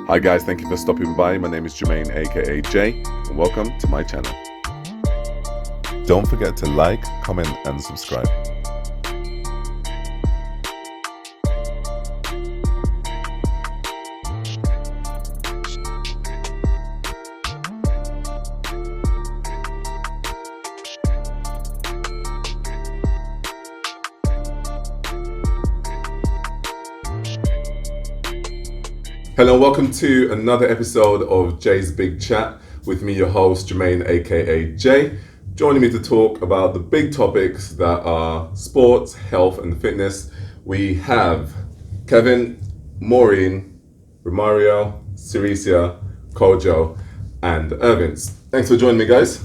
Hi guys, thank you for stopping by. My name is Jermaine, aka Jay, and welcome to my channel. Don't forget to like, comment and subscribe. Hello, welcome to another episode of Jay's Big Chat with me, your host, Jermaine, aka Jay. Joining me to talk about the big topics that are sports, health and fitness. We have Kevin, Maureen, Romario, Cerecia, Kojo and Ervince. Thanks for joining me, guys.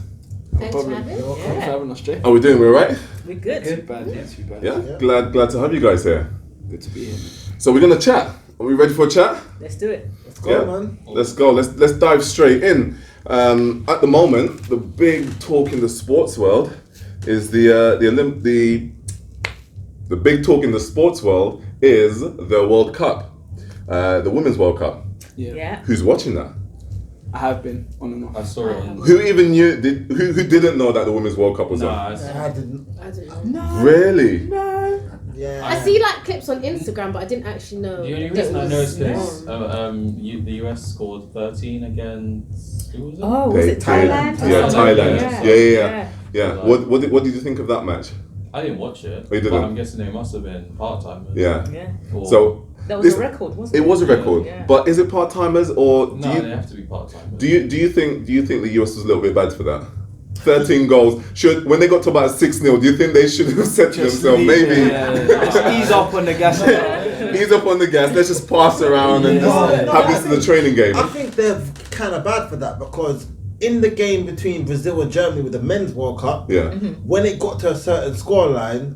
Thanks for having us, Jay. Are we doing all right? We're good. Good, bad, yeah, too bad. Yeah? Glad to have you guys here. Good to be here. So we're gonna chat. Are we ready for a chat? Let's do it. Let's go, man. Let's go. Let's dive straight in. At the moment, the big talk in the sports world is the big talk in the sports world is the World Cup, the Women's World Cup. Yeah. Who's watching that? I have been on and off. I saw it. Who even knew? Who didn't know that the Women's World Cup was on? I didn't know. No. Really? No. Yeah. I see like clips on Instagram, but I didn't actually know. The only that reason it I know is was because on. the US scored 13 against, who was it? Oh, was it Thailand? Yeah, Thailand. Yeah. Like- What did you think of that match? I didn't watch it, Oh, you didn't? but I'm guessing they must have been part-timers. Yeah. Yeah. Or, So That was a record, wasn't it? it was a record, Yeah. but is it part timers or do no, you they have to be part-timers. Do you think the US was a little bit bad for that? 13 goals. When they got to about 6-0, do you think they should have said to themselves, maybe Just ease up on the gas. ease up on the gas, let's just pass around and just have this as a training game? I think they're kind of bad for that because in the game between Brazil and Germany with the Men's World Cup, Yeah. when it got to a certain scoreline,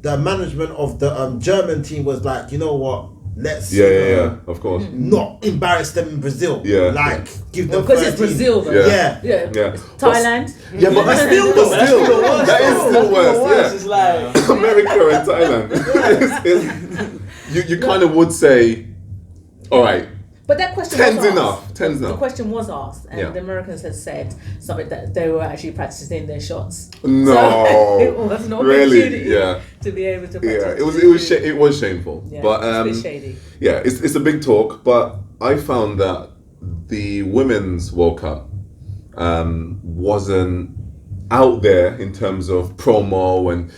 the management of the German team was like, you know what, let's Yeah, of course. not embarrass them in Brazil. Yeah. Like give them Because it's 13. Brazil, though. Yeah. Yeah. Yeah. Thailand. Yeah, but still, that is still worse. It's like America and Thailand. You kind of would say, all right, But that question Ten's was asked. enough. Ten's The enough. question was asked, and Yeah. the Americans had said something that they were actually practicing their shots. No, So it was an really, opportunity yeah. to be able to practice. Yeah, it was shameful, Yeah, but it's a bit shady. yeah, it's a big talk. But I found that the Women's World Cup wasn't out there in terms of promo, and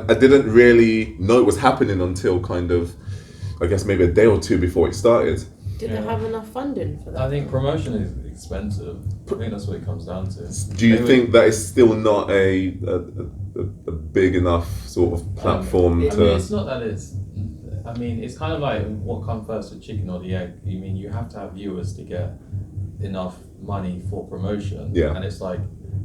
I didn't really know it was happening until kind of, I guess maybe a day or two before it started. Did they have enough funding for that? I think promotion is expensive. I think that's what it comes down to. Do you think that is still not a big enough sort of platform I mean, to? it's not that it's... I mean, it's kind of like what comes first, the chicken or the egg. I mean, you have to have viewers to get enough money for promotion. Yeah. And it's like,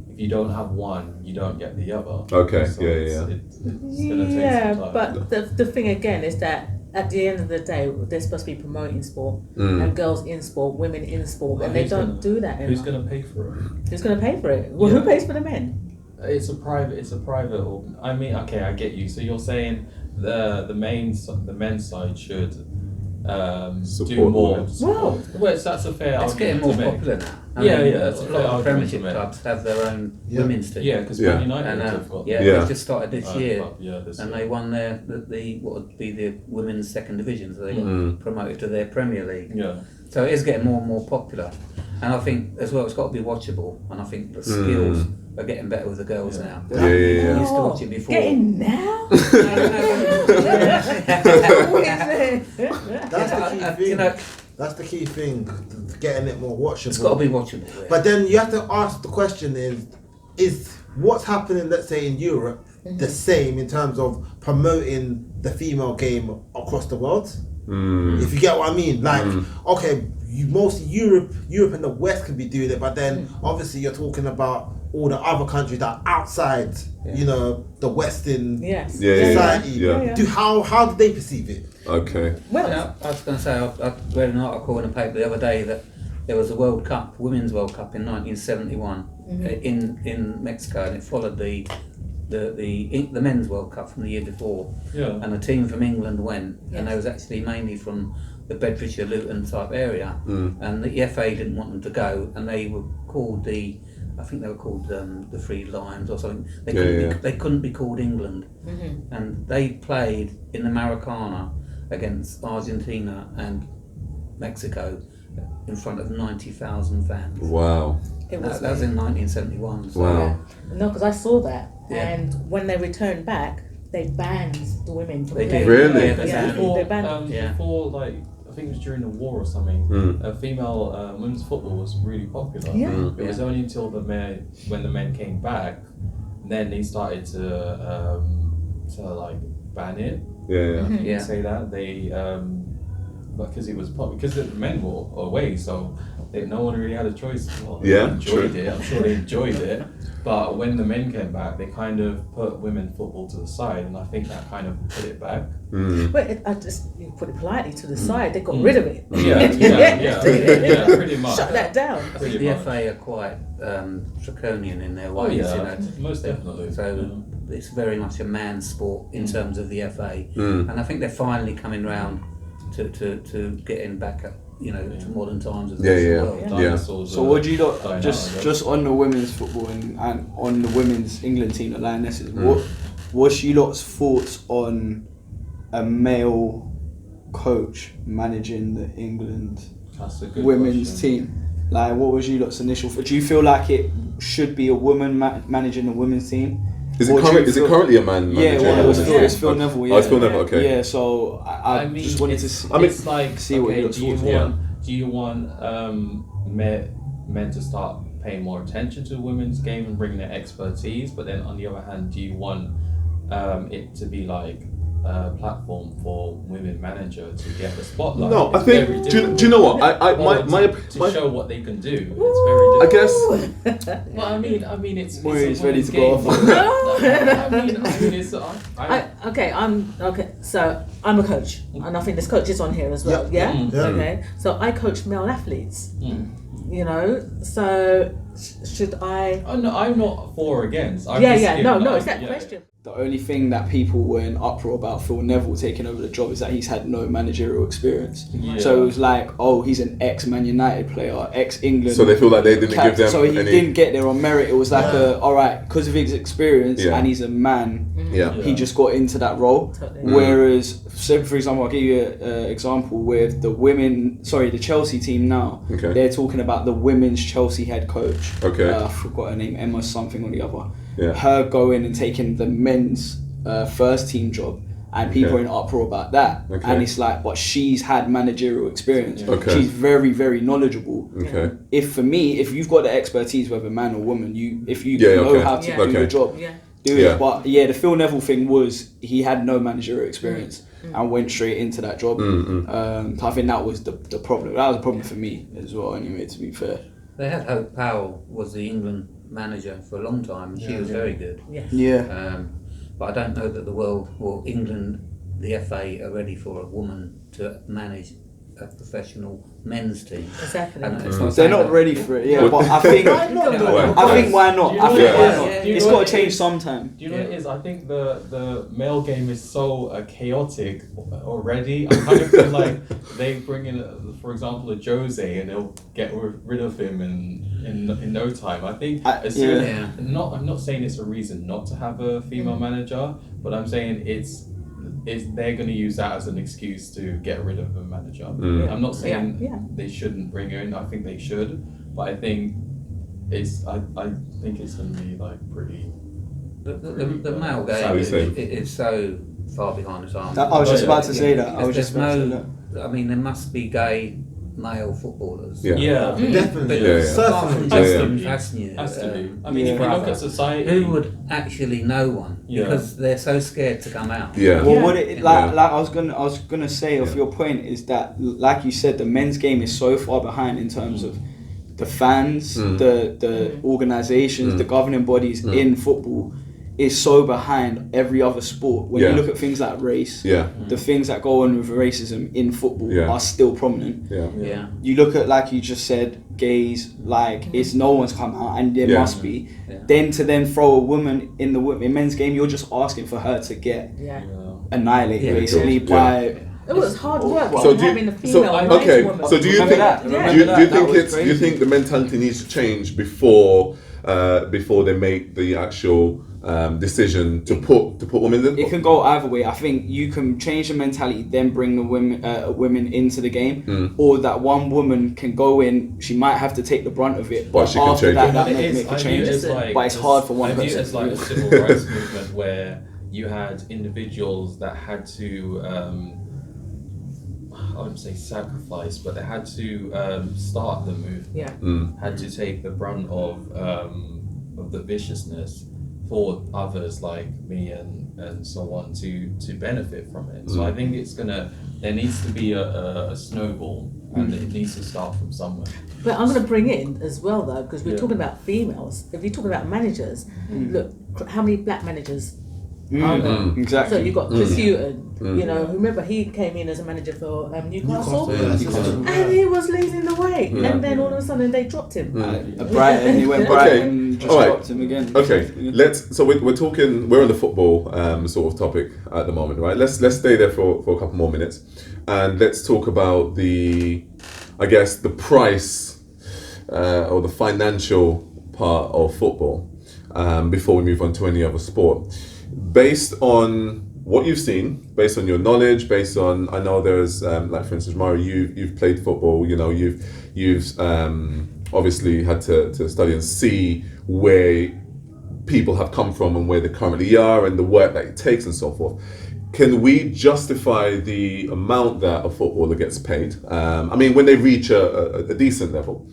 if you don't have one, you don't get the other. Okay, So yeah. It's going to take Yeah, some time. but the thing again is that at the end of the day, they're supposed to be promoting sport and girls in sport, women in sport, Well, and they who's don't gonna- do that enough. Who's going to pay for it? Who's going to pay for it? Well, Yeah. who pays for the men? It's a private. I mean, okay, I get you. So you're saying the men's side should do Support more. women. Support. Well, that's a fair It's getting argument more to make. popular now. That's a a fair lot of argument Premiership to make. clubs have their own Yeah. women's team. Yeah, because Yeah. Man United And have got yeah, Yeah. they've just started this year, this and year. they won the what would be the women's second division, so they got promoted to their Premier League. Yeah. So it is getting more and more popular, and I think as well it's got to be watchable, and I think the skills are getting better with the girls Yeah. now. Yeah. I used to watch it before. Getting now? That's the key thing. You know, That's the key thing, getting it more watchable. it's got to be watchable. Yeah. But then you have to ask the question is what's happening, let's say in Europe, the same in terms of promoting the female game across the world? If you get what I mean. Like, okay, mostly Europe and the West can be doing it, but then obviously you're talking about all the other countries that are outside, the Western Yes. society. Yeah. How do they perceive it? Okay. Well, Yeah, I was going to say, I read an article in the paper the other day that there was a World Cup, Women's World Cup in 1971 in Mexico, and it followed the Men's World Cup from the year before. Yeah. And a team from England went, and they was actually mainly from the Bedfordshire Luton type area, and the FA didn't want them to go, and they were called the Free Lions or something. They couldn't be called England, and they played in the Maracana against Argentina and Mexico in front of 90,000 fans. Wow. It was That was in 1971. So Wow. No, because I saw that, Yeah. and when they returned back, they banned the women from They playing. did. Really? Yeah, they Yeah, did. Before, they banned. before, like, I think it was during the war or something, female women's football was really popular. Yeah. It was only until when the men came back, then they started to like ban it. Yeah. Yeah. Say that they because it was because the men were away, so no one really had a choice. Well, they Yeah, enjoyed true. it. I'm sure they enjoyed it, but when the men came back, they kind of put women football to the side, and I think that kind of put it back. But I just you put it politely to the side. They got rid of it. Yeah, pretty much. Shut that down. Pretty the much. FA are quite draconian in their Oh ways. yeah, You know. most definitely. So it's very much a man's sport in terms of the FA, and I think they're finally coming round to getting back up, to modern times as well. Dinosaurs So are what do you lot, dying out, I guess. just on the women's football and on the women's England team, the Lionesses, what's you lot's thoughts on a male coach managing the England That's a good women's question. team? Like, what was you lot's initial? Do you feel like it should be a woman managing the women's team? Is Or it, do you is it feel- currently a man Yeah, manager? well, it was Or- Phil, it's Phil Neville. Yeah. Oh, it's Phil Neville, okay. Yeah, so I mean, just wanted to it's- see. it's like, see what okay, your do you thoughts are. want do you want men to start paying more attention to the women's game and bringing their expertise, but then on the other hand, do you want it to be like a platform for women manager to get the spotlight? No, I It's think. very Do difficult. you know what? Or My to show what they can do. It's very I difficult. guess. Well, I mean, it's Maureen's a ready women's to go game. off. I mean, it's. So I'm a coach, and I think there's coaches on here as well. Yep. Yeah. Yeah. Okay. So I coach male athletes. Mm. So should I? Oh, no, I'm not for or against. I'm Yeah, just yeah. giving No, an it's that idea. question. The only thing that people were in uproar about Phil Neville taking over the job is that he's had no managerial experience. Yeah. So it was like, oh, he's an ex-Man United player, ex-England. So they feel like they didn't give them So he any. didn't get there on merit. It was like alright, because of his experience Yeah. and he's a man, Yeah. he just got into that role. Totally. Whereas, so for example, I'll give you an example with the Chelsea team now. Okay. They're talking about the women's Chelsea head coach. Okay. I forgot her name, Emma something or the other. Yeah. Her going and taking the men's first team job, and people Okay. are in uproar about that. Okay. And it's like, but she's had managerial experience. Okay. She's very, very knowledgeable. Okay. If you've got the expertise, whether man or woman, if you Yeah, know okay. how to Yeah. do Okay. your job, Yeah. do Yeah. it. But yeah, the Phil Neville thing was he had no managerial experience and went straight into that job. So I think that was the problem. That was a problem for me as well. Anyway, to be fair. They had Hope Powell was the England manager for a long time, and she was very good. Yeah. But I don't know that the world or England, the FA, are ready for a woman to manage a professional men's team. Exactly. And it's They're saying not that- ready for it. Yeah, but I think Why? why not? Do you know I think why not? what it is? It's got to change sometime. Do you know what it is? I think the male game is so chaotic already. I kind of feel like they bring in, for example, a Jose and they'll get rid of him in no time. I think as soon yeah. I'm not saying it's a reason not to have a female manager, but I'm saying it's they're going to use that as an excuse to get rid of a manager. I'm not saying they shouldn't bring her in. I think they should, but I think I think it's going to be like pretty. The male Sadly game safe. is so far behind its arms. I was just about to say that. I was There's just about to say no. that. I mean, there must be gay male footballers. Yeah. Definitely. Yeah, yeah. Apart from Certainly. Justin Hasnew, Has to be. I Yeah. mean, if you look at society, who would actually know one Yeah. because they're so scared to come out. Yeah. Well, Yeah. what it Yeah. like I was gonna say off your point is that, like you said, the men's game is so far behind in terms of the fans, the organisations, the governing bodies in football is so behind every other sport. When Yeah. you look at things like race, Yeah. the things that go on with racism in football Yeah. are still prominent. Yeah. Yeah. You look at, like you just said, gays, like it's no one's come out and there Yeah. must be. Yeah. Then to then throw a woman in the men's game, you're just asking for her to get Yeah. annihilated Yeah, basically yeah. by It was hard work. So having a female woman. So do you Remember think that? do Remember you that? think That was it's do you think the mentality needs to change before they make the actual decision to put women in? It can go either way. I think you can change the mentality, then bring the women into the game, or that one woman can go in. She might have to take the brunt of it, But she can after change that, it. that It make is- a I change. view it as like But it's hard for one I view it person. as like a civil rights movement where you had individuals that had to, I wouldn't say sacrifice, but they had to start the movement. Yeah. Had to take the brunt of the viciousness for others like me and so on to benefit from it. So I think there needs to be a snowball, and it needs to start from somewhere. But I'm going to bring in as well though, because we're talking about females. If you're talking about managers, look, how many black managers are there? Exactly. So you've got Chris Hughton, you know, remember he came in as a manager for Newcastle, Newcastle. and he was leading the way, and then all of a sudden they dropped him. Brighton, he went Brighton, just dropped him again. Okay, we're talking. We're on the football sort of topic at the moment, right? Let's stay there for a couple more minutes, and let's talk about the price or the financial part of football before we move on to any other sport. Based on what you've seen, based on your knowledge, based on, I know there's like for instance, Maureen, you've played football. You know, you've obviously had to study and see where people have come from and where they currently are and the work that it takes and so forth. Can we justify the amount that a footballer gets paid? I mean, when they reach a decent level,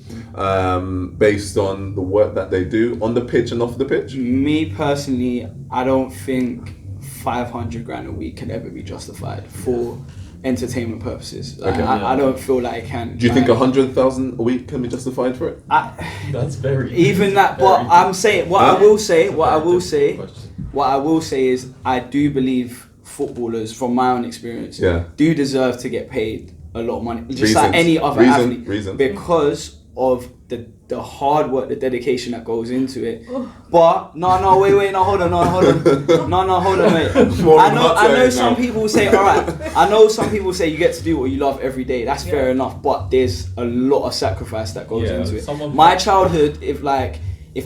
based on the work that they do on the pitch and off the pitch? Me personally, I don't think 500 grand a week can ever be justified for entertainment purposes. Like, Okay. I don't feel like it can. Do you think 100,000 a week can be justified for it? That's very Even that, but I'm saying what I will say is I do believe footballers, from my own experience, do deserve to get paid a lot of money, just like any other athlete, because of the hard work, the dedication that goes into it. But wait, hold on, mate. I know some people say, all right. I know some people say you get to do what you love every day. That's fair enough, but there's a lot of sacrifice that goes into it. My childhood, if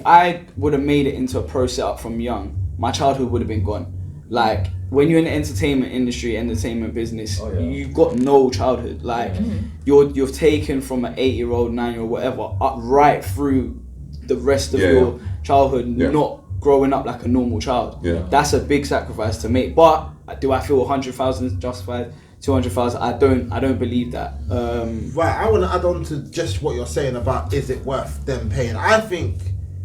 I would have made it into a pro setup from young, my childhood would have been gone. Like, when you're in the entertainment business, you've got no childhood. Like, you're taken from an 8-year-old, 9-year-old, whatever, up right through the rest of your childhood, not growing up like a normal child. That's a big sacrifice to make. But do I feel 100,000 is justified? 200,000? I don't believe that. Right, I want to add on to just what you're saying about is it worth them paying. I think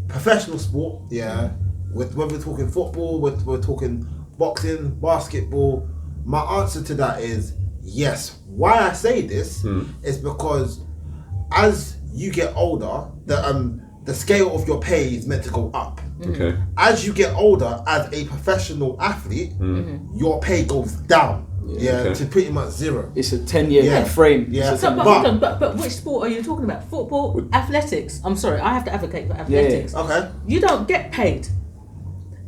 professional sport, whether we're talking football, we're talking boxing, basketball, my answer to that is yes. Why I say this is because as you get older, the scale of your pay is meant to go up. Okay. As you get older, as a professional athlete, your pay goes down. To pretty much zero. It's a 10-year frame. Yeah. So, but which sport are you talking about? Football, athletics. I'm sorry, I have to advocate for athletics. Okay. You don't get paid.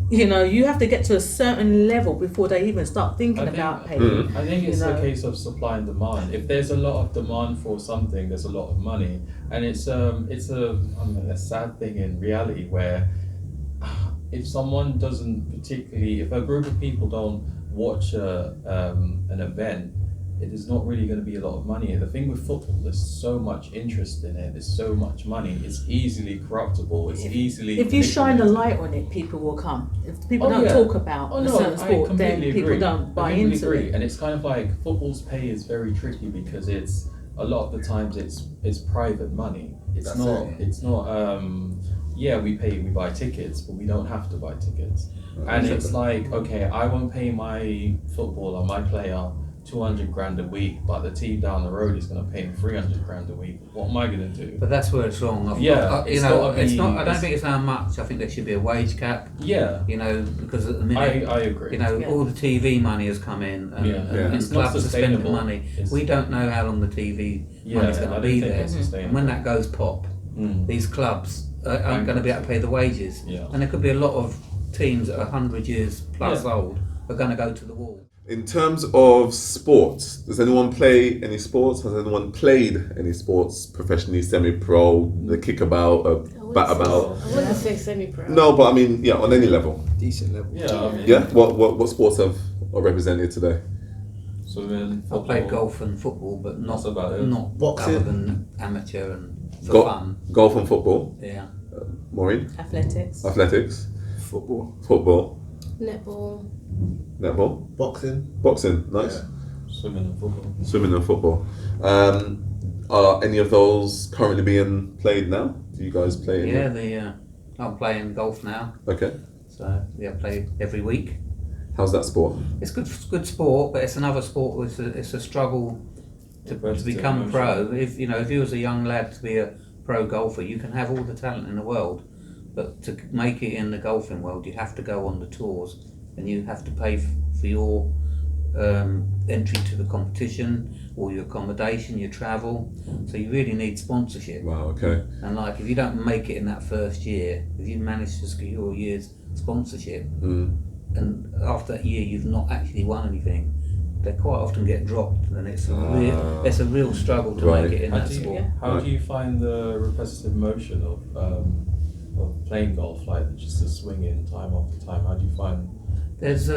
You know, you have to get to a certain level before they even start thinking about paying. I think it's a case of supply and demand. If there's a lot of demand for something, there's a lot of money, and it's a sad thing in reality where if someone doesn't particularly, if a group of people don't watch an event, it is not really going to be a lot of money. The thing with football, there's so much interest in it, there's so much money, it's easily corruptible, it's easily... If you shine the light on it, people will come. If people don't talk about a certain sport, then people don't buy into it. And it's kind of like, football's pay is very tricky because it's, a lot of the times it's private money. It's not, we buy tickets, but we don't have to buy tickets. And it's like, okay, I won't pay my footballer, my player, 200 grand a week, but the team down the road is going to pay him 300 grand a week. What am I going to do? But that's where it's wrong. I don't think it's how much. I think there should be a wage cap. Yeah. You know, because at the minute, I agree. You know, all the TV money has come in, and clubs are spending money. We don't know how long the TV money's going to be there, and when that goes pop, these clubs aren't going to be able to pay the wages, and there could be a lot of teams that are 100 years plus old are going to go to the wall. In terms of sports, does anyone play any sports? Has anyone played any sports professionally, semi-pro, the kickabout, bat about? I wouldn't say semi-pro. No, but I mean, yeah, on any level. Decent level. Yeah, I mean, Yeah. What sports are represented today? swimming, I football. played golf and football, but not That's about it. not Boxing. other than amateur and for Go- fun. Golf and football. Yeah. Maureen, Athletics. athletics, Football. football, Netball. netball, Boxing. boxing. Nice. Yeah. Swimming and football. Swimming and football. Are any of those currently being played now? Do you guys play? Yeah, I'm playing golf now, Okay. so yeah, I play every week. How's that sport? It's good sport, but it's another sport. It's a struggle to become pro. If you was a young lad to be a pro golfer, you can have all the talent in the world, but to make it in the golfing world, you have to go on the tours, and you have to pay for your entry to the competition, all your accommodation, your travel. So you really need sponsorship. Wow. Okay. And like, if you don't make it in that first year, if you manage to secure a year's sponsorship, and after that year you've not actually won anything, they quite often get dropped, and it's a real struggle to Right. make it in that sport. How do you find the repetitive motion of playing golf, like just the swinging time after time? How do you find? There's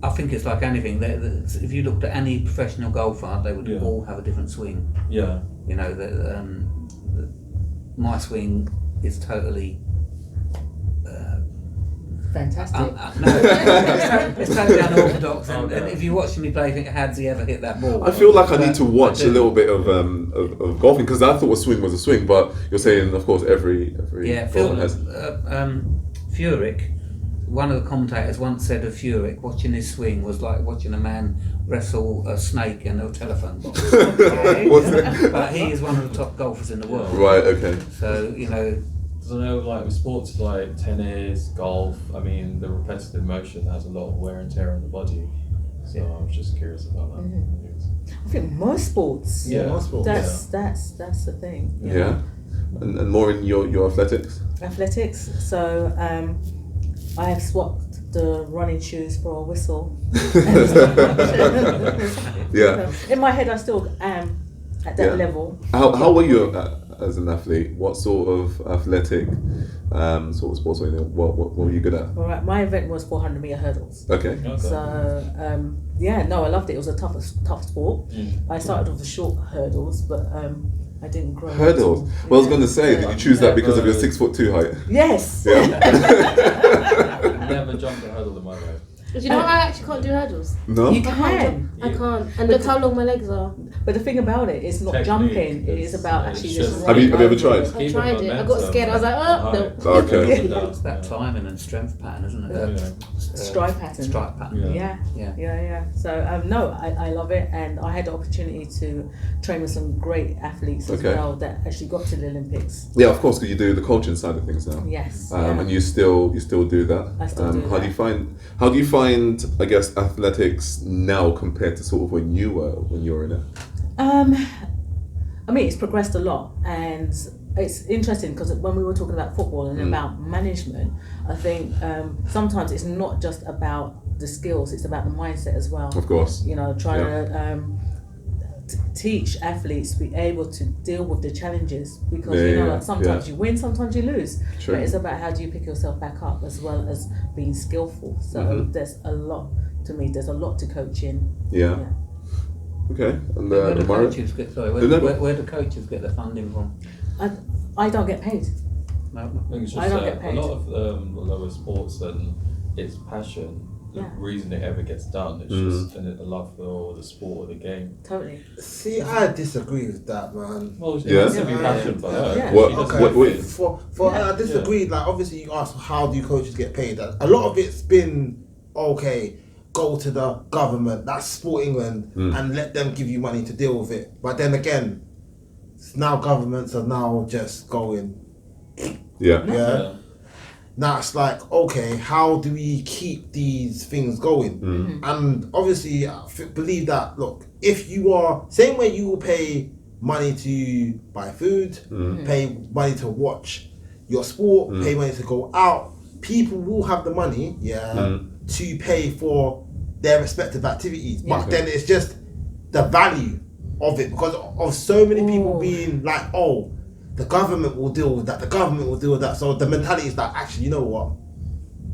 I think it's like anything. If you looked at any professional golfer, they would Yeah. all have a different swing. Yeah. You know, my swing is totally. Fantastic. It's totally unorthodox, and if you watch me play, you think, how's he ever hit that ball? I feel like I need to But watch I a do. little bit of golfing, because I thought a swing was a swing, but you're saying, of course, every Yeah, golfer has. Furyk, one of the commentators once said of Furyk, watching his swing was like watching a man wrestle a snake in a telephone box. Was it? But he is one of the top golfers in the world. Right. Okay. So, Because I know, like with sports like tennis, golf, I mean, the repetitive motion has a lot of wear and tear on the body. So I was just curious about that. I think most sports. Yeah, most sports. That's the thing. you Yeah. know. And more in your athletics. Athletics. So I have swapped the running shoes for a whistle. Yeah. In my head, I still am at that Yeah. level. How were you as an athlete? What sort of athletic sort of sports were you in? What were you good at? All right, my event was 400-meter hurdles. Okay. So I loved it. It was a tough sport. I started with the short hurdles, but I didn't grow. Hurdles. until- Well, I was going to say, did you choose that because of your 6'2" height? Yes. Yeah. I've never jumped a hurdle in my life. Do you know I actually can't do hurdles? No. You I can't can. jump. I can't. And look how long my legs are. But the thing about it is not Technique, jumping. It is about it's actually just- just. Have you running ever tried? over. I tried it. I got scared. I was like, oh, no. Okay. it's that timing and strength pattern, isn't it? Stripe pattern. Stripe pattern. Yeah. So no, I love it, and I had the opportunity to train with some great athletes as Okay. well that actually got to the Olympics. Yeah, of course, because you do the coaching side of things now. Yes. And you still do that. I still do How that. do you find I guess athletics now compared to sort of when you were in it? I mean, it's progressed a lot, and it's interesting because when we were talking about football and about management, I think sometimes it's not just about the skills; it's about the mindset as well. Of course. You know, trying to teach athletes to be able to deal with the challenges, because like sometimes you win, sometimes you lose. True. But it's about how do you pick yourself back up as well as being skillful. So there's a lot to me. There's a lot to coaching. Yeah. Okay. And Where do Romario? coaches get? Sorry, where do coaches get their funding from? I don't get paid. No. I think it's I just don't get a paid. lot of the lower sports and its passion. The reason it ever gets done, it's just a love for the sport or the game. Totally. See, I disagree with that, man. Well, it Yeah. has to be passion for her. Yeah. What- She doesn't what- have what- to- I disagree. Like, obviously, you ask how do coaches get paid. A lot of it's been okay. Go to the government, that's Sport England, and let them give you money to deal with it. But then again, now governments are now just going. Yeah. Now it's like, okay, how do we keep these things going? And obviously, I believe that, look, if you are, same way you will pay money to buy food, pay money to watch your sport, pay money to go out, people will have the money, to pay for their respective activities. But then it's just the value of it, because of so many people being like, oh, the government will deal with that, the government will deal with that. So the mentality is that, actually, you know what?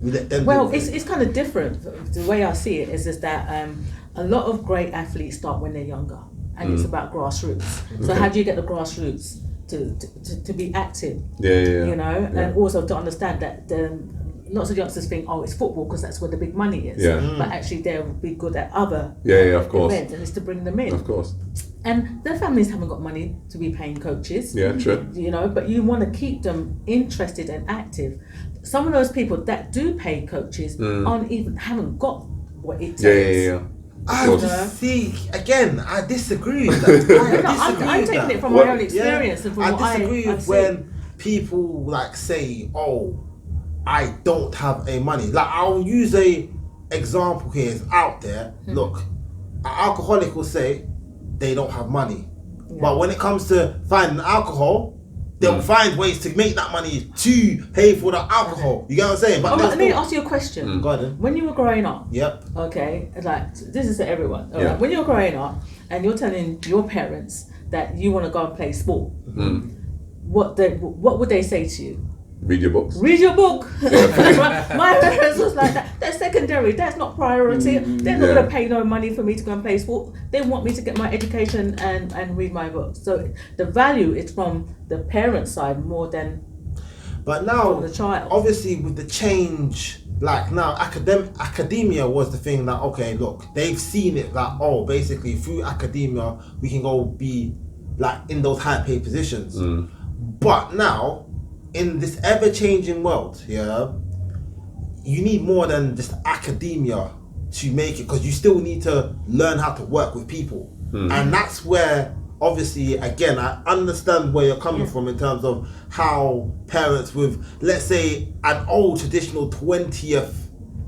We let them Well, deal with it's kind of different. The way I see it is that a lot of great athletes start when they're younger, and it's about grassroots. So how do you get the grassroots to be active? You know, and also to understand that lots of youngsters think, oh, it's football because that's where the big money is. But actually, they'll be good at other of course. events, and it's to bring them in. Of course. And their families haven't got money to be paying coaches. Yeah, true. You know, but you want to keep them interested and active. Some of those people that do pay coaches haven't got what it takes. I disagree with that. I'm taking it from my own experience and from what I disagree I've with seen. when people like say, oh, I don't have a money. Like, I'll use a example here, it's out there. Look, an alcoholic will say they don't have money. But when it comes to finding alcohol, they'll find ways to make that money to pay for the alcohol. You get what I'm saying? But let me ask you a question. Go ahead. When you were growing up, okay, like, this is to everyone. Right? When you're growing up and you're telling your parents that you want to go and play sport, what would they say to you? Read your books. Read your book. My parents was like that. That's secondary. That's not priority. They're not going to pay no money for me to go and play sport. They want me to get my education and read my books. So the value is from the parent side more than from the child. Obviously, with the change, like now, academia was the thing that, okay, look, they've seen it that, oh, basically through academia we can go be like in those high paid positions. But now, in this ever-changing world, you need more than just academia to make it, because you still need to learn how to work with people. And that's where, obviously, again, I understand where you're coming from in terms of how parents with, let's say, an old traditional 20th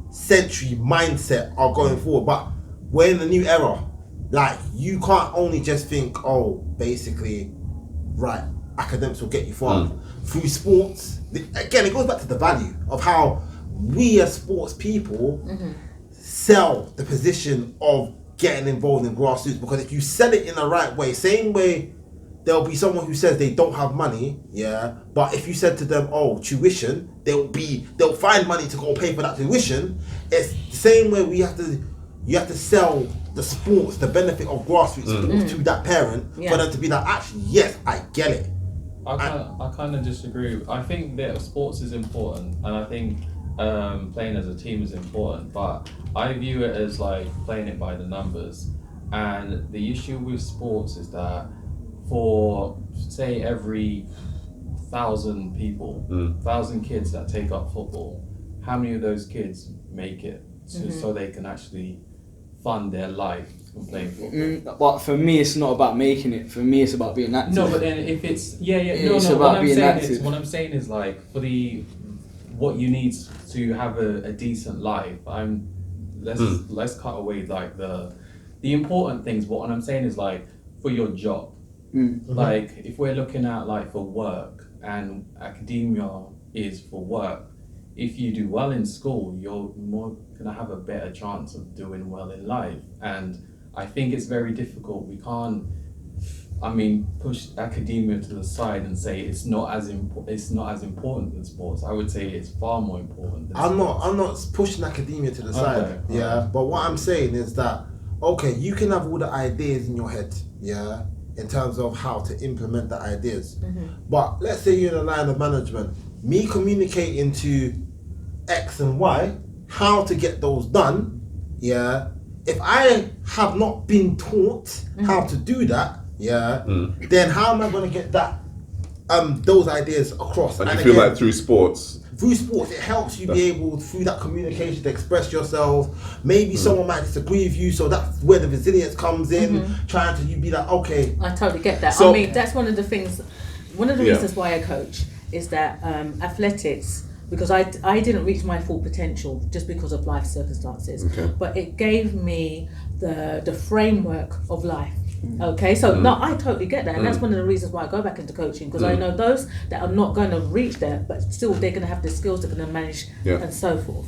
century mindset are going forward. But we're in a new era. Like, you can't only just think, oh, basically, right, academics will get you far. Through sports, again, it goes back to the value of how we as sports people sell the position of getting involved in grassroots. Because if you sell it in the right way, same way there'll be someone who says they don't have money, but if you said to them, oh, tuition, they'll find money to go pay for that tuition. It's the same way you have to sell the sports, the benefit of grassroots sports to that parent for them to be like, actually, yes, I get it. I kind of disagree. I think that sports is important, and I think playing as a team is important, but I view it as like playing it by the numbers. And the issue with sports is that for, say, every 1,000 people, 1,000 kids that take up football, how many of those kids make it so they can actually fund their life from playing football? But for me, it's not about making it. For me, it's about being active. No, but then if it's it's about being active. What I'm saying is like for what you need to have a decent life. Let's cut away like the important things. What I'm saying is like for your job. Like if we're looking at like for work, and academia is for work. If you do well in school, you're more gonna have a better chance of doing well in life. And I think it's very difficult. We can't, push academia to the side and say it's not as important than sports. I would say it's far more important than sports. I'm not pushing academia to the side. But what I'm saying is that, okay, you can have all the ideas in your head, in terms of how to implement the ideas. But let's say you're in a line of management, me communicating to X and Y, how to get those done, if I have not been taught how to do that, then how am I going to get that those ideas across? And you feel like through sports, it helps you be able, through that communication, to express yourself. Maybe someone might disagree with you, so that's where the resilience comes in, trying to you be like, okay. I totally get that. So, that's one of the things, one of the reasons why I coach is that athletics, because I didn't reach my full potential just because of life circumstances, but it gave me the framework of life. Okay, so no, I totally get that, and that's one of the reasons why I go back into coaching, because I know those that are not going to reach there, but still they're going to have the skills, they're going to manage and so forth.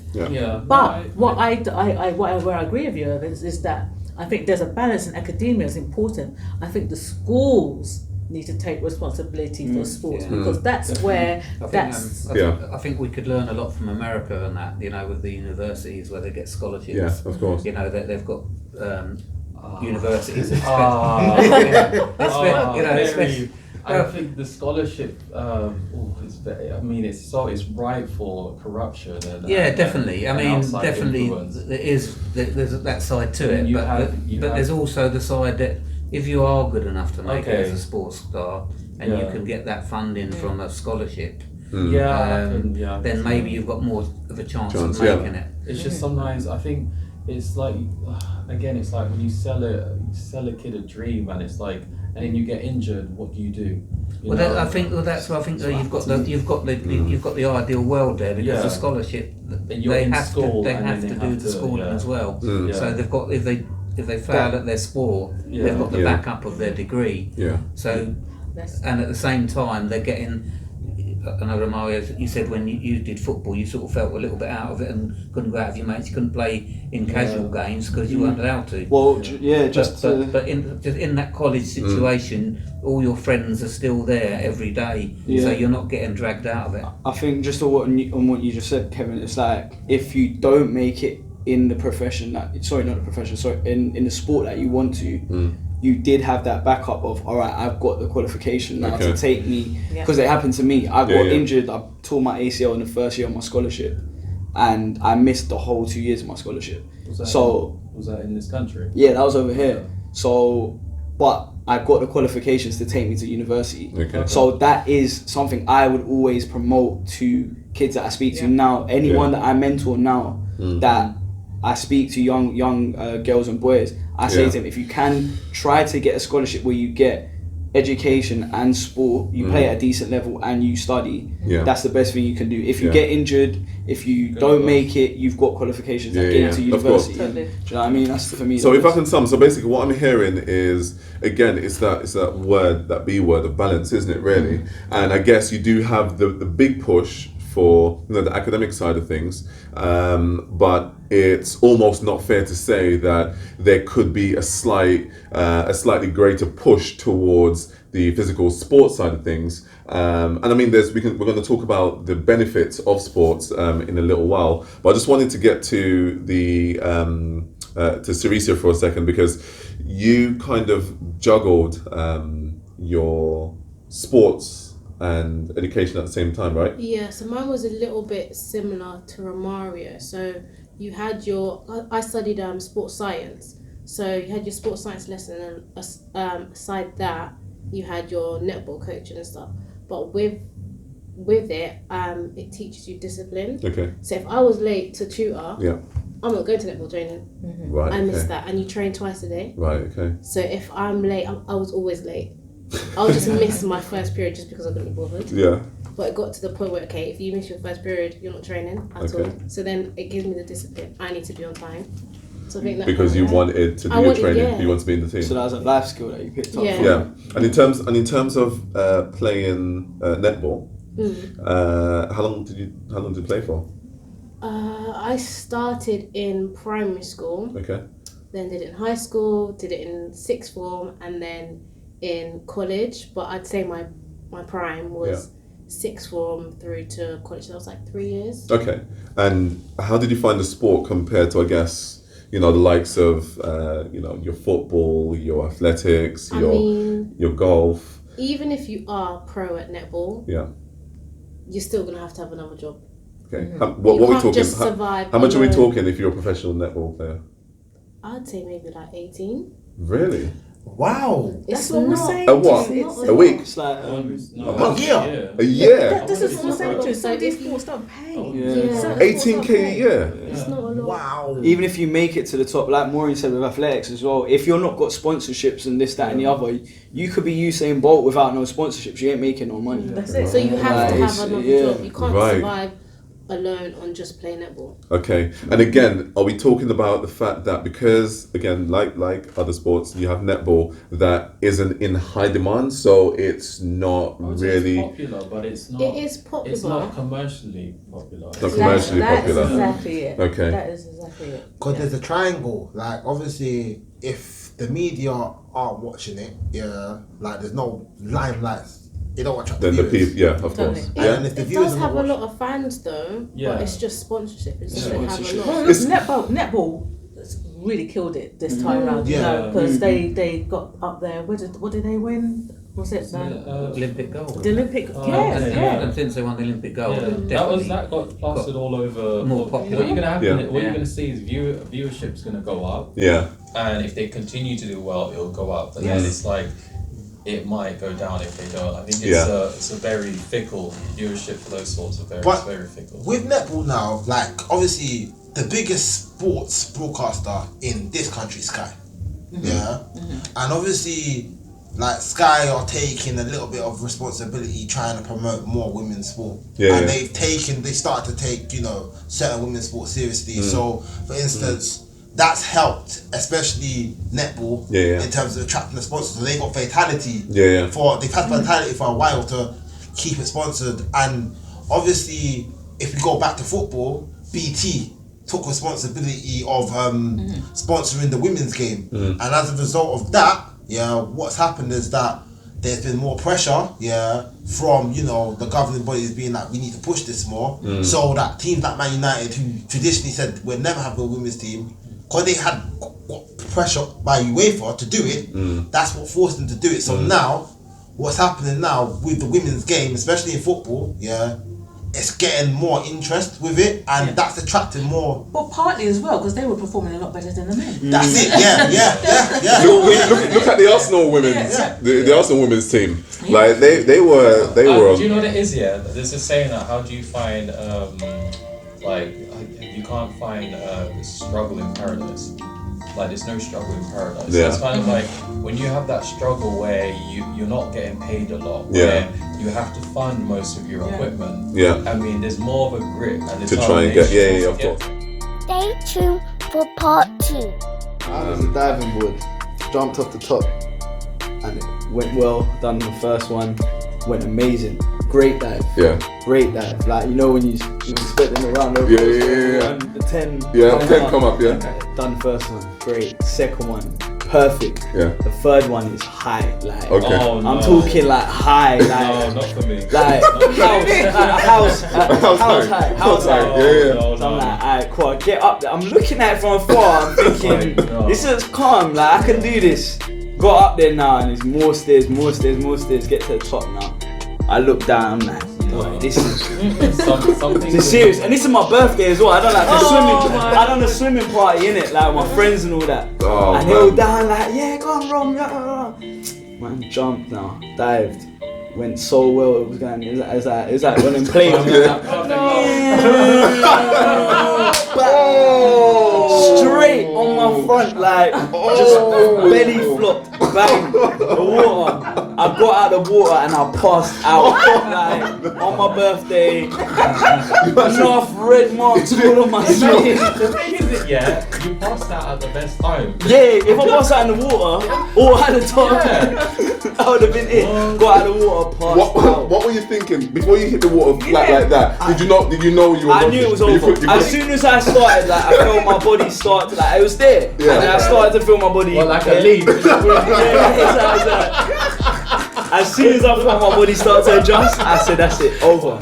But where I agree with you is that I think there's a balance, and academia is important. I think the schools need to take responsibility for sports because that's where I think we could learn a lot from America and that, you know, with the universities where they get scholarships. Yes, of course. You know, they've got universities. I think the scholarship, it's ripe for corruption. And, definitely. Definitely, there's that side to it. But there's also the side that if you are good enough to make it as a sports star and you can get that funding from a scholarship, then maybe you've got more of a chance of making it. It's just sometimes I think it's like, again, it's like when you sell a kid a dream, and it's like, and then you get injured. What do you do? I think that's why I think that you've got the ideal world there, because the scholarship they have to do the schooling as well. So they've got if they fail at their sport, they've got the backup of their degree. So, and at the same time they're getting. I know, Romario, you said when you did football, you sort of felt a little bit out of it and couldn't go out with your mates. You couldn't play in casual games because you weren't allowed to. Well, but in that college situation, all your friends are still there every day, so you're not getting dragged out of it. I think just on what you just said, Kevin, it's like if you don't make it in the profession in the sport that you want to. You did have that backup of, all right, I've got the qualification now to take me, because it happened to me. I got injured, I tore my ACL in the first year of my scholarship, and I missed the whole 2 years of my scholarship. Was that in this country? Yeah, that was over here. So, but I got the qualifications to take me to university. So that is something I would always promote to kids that I speak to now. Anyone that I mentor now, that I speak to young girls and boys, I say to them, if you can try to get a scholarship where you get education and sport, you play at a decent level and you study, that's the best thing you can do. If you get injured, if you don't make it, you've got qualifications that get into university. Do you know what I mean? That's for me. So if I can sum, so basically what I'm hearing is, again, it's that word, that B word of balance, isn't it, really? And I guess you do have the big push for the academic side of things, but it's almost not fair to say that there could be a slightly greater push towards the physical sports side of things. And I mean, we're going to talk about the benefits of sports in a little while, but I just wanted to get to to Cerecia for a second, because you kind of juggled your sports and education at the same time, right? Yeah, so mine was a little bit similar to Romario. So you had I studied sports science. So you had your sports science lesson, and aside that, you had your netball coaching and stuff. But with it, it teaches you discipline. Okay. So if I was late to tutor, I'm not going to netball training. Right. I missed that, and you train twice a day. Right. Okay. So if I'm late, I was always late. I'll just miss my first period just because I couldn't be bothered. Yeah. But it got to the point where, okay, if you miss your first period, you're not training at all. So then it gives me the discipline. I need to be on time. So I think that because you wanted to do your training, you want to be in the team. So that was a life skill that you picked up. Yeah. And in terms of playing netball, how long did you play for? I started in primary school. Okay. Then did it in high school, did it in sixth form, and then in college. But I'd say my prime was sixth form through to college. So that was like 3 years. Okay. And how did you find the sport compared to, I guess, the likes of your football, your athletics, your golf? Even if you are pro at netball, you're still gonna have to have another job. Okay. Mm-hmm. What are we talking? Just survive how much are we talking if you're a professional netball player? I'd say maybe like 18. Really? Wow. That's what we're saying. A what? A week? It's like a year. A year. This is what we're saying to. So these sports don't pay. 18k a year. It's not a lot. Wow. Even if you make it to the top, like Maureen said with athletics as well, if you're not got sponsorships and this, that, and the other, you could be Usain Bolt without no sponsorships. You ain't making no money. That's it. So you have to have another job. You can't survive alone on just playing netball. Okay, and again, are we talking about the fact that because, again, like other sports, you have netball that isn't in high demand, so it's not really... It's popular, but it's not... It is popular. It's not commercially popular. Not commercially popular. That's exactly it. Okay. That is exactly it. Because there's a triangle. Like, obviously, if the media aren't watching it, like, there's no limelight. You don't watch Then the people, yeah, of Totally. course. And Yeah. if the It viewers does are have a not lot of fans though, Yeah. but it's just sponsorship. It doesn't have a Sponsorship. lot. Well, netball really killed it this time round, you Yeah. know, because they got up there. What did they win? Was it Olympic gold. the Olympic? And since they won the Olympic gold, That got plastered all over. more What popular. you're gonna happen? Yeah. What you're Yeah. gonna see is viewership's gonna go up, Yeah. and if they continue to do well, it'll go up. But Yes. then it's like it might go down if they don't. I think it's a very fickle viewership for those sorts of very But it's very fickle. with netball now, like, obviously, the biggest sports broadcaster in this country is Sky. Yeah? And obviously, like, Sky are taking a little bit of responsibility trying to promote more women's sport. Yeah, And yeah. they started to take, certain women's sport seriously. So, for instance, that's helped, especially netball, Yeah. in terms of attracting the sponsors. So they got Fatality. Yeah. They've had Fatality for a while to keep it sponsored. And obviously, if we go back to football, BT took responsibility of sponsoring the women's game. And as a result of that, what's happened is that there's been more pressure, from, the governing bodies being like, we need to push this more. So that teams like Man United, who traditionally said we'll never have a women's team, because they had pressure by UEFA to do it, that's what forced them to do it. So now, what's happening now with the women's game, especially in football, it's getting more interest with it, and that's attracting more. But partly as well because they were performing a lot better than the men. That's it. Yeah. Look at the Arsenal women's, the Arsenal women's team. Like they were. Do you know what it is? Yeah, there's a saying that how do you find you can't find struggle in paradise. Like there's no struggle in paradise. Yeah. It's kind of like when you have that struggle where you're not getting paid a lot, where you have to fund most of your equipment. Yeah. I mean, there's more of a grit and To try and get, of course. Stay tuned for part 2. I was a diving board, jumped off the top, and it went well. Done the first one, went amazing. Great dive. Yeah. Great dive. Like, when you expect them around over. Yeah. The 10. Yeah, 10 come up, yeah. Done first one, great. Second one, perfect. Yeah. The third one is high. Like, Okay. Oh, no. I'm talking like high. Like, No, not for me. like house high. Yeah. No, So I'm like, alright, cool, get up there. I'm looking at it from afar, I'm thinking, No. this is calm, like I can do this. Got up there now and there's more stairs, get to the top now. I look down, I'm like, boy, this is serious. And this is my birthday as well. I done a swimming party in it, like my friends and all that. Oh, and they all down like, yeah, go on, Rom. Man jumped now, dived. Went so well, it was going, it was like one of them planes. Straight on my front, like just belly flopped, bang, the water. I got out the water and I passed out, like on my birthday. Enough red marks all on my skin. The thing is, you passed out at the best time. Yeah, if I passed out in the water or at the top, that would have been it. Got out of the water, passed out. What were you thinking before you hit the water flat like that? Did you know you were? I knew it was over. As soon as I started, like I felt my body start to, like it was there. Yeah. And then I started to feel my body. Well, like a leaf. As soon as I felt my body start to adjust, I said, that's it, over,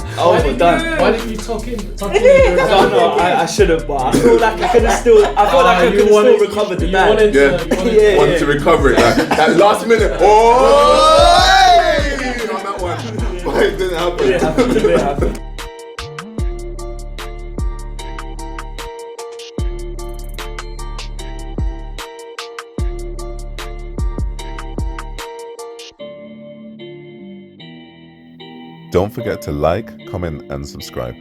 done. Why didn't you tuck in? I don't know, I should have, but I feel like I could have still, I felt like I could have still recovered the night. Wanted to recover it. That last minute. On that one. But it didn't happen. It didn't happen. Don't forget to like, comment, and subscribe.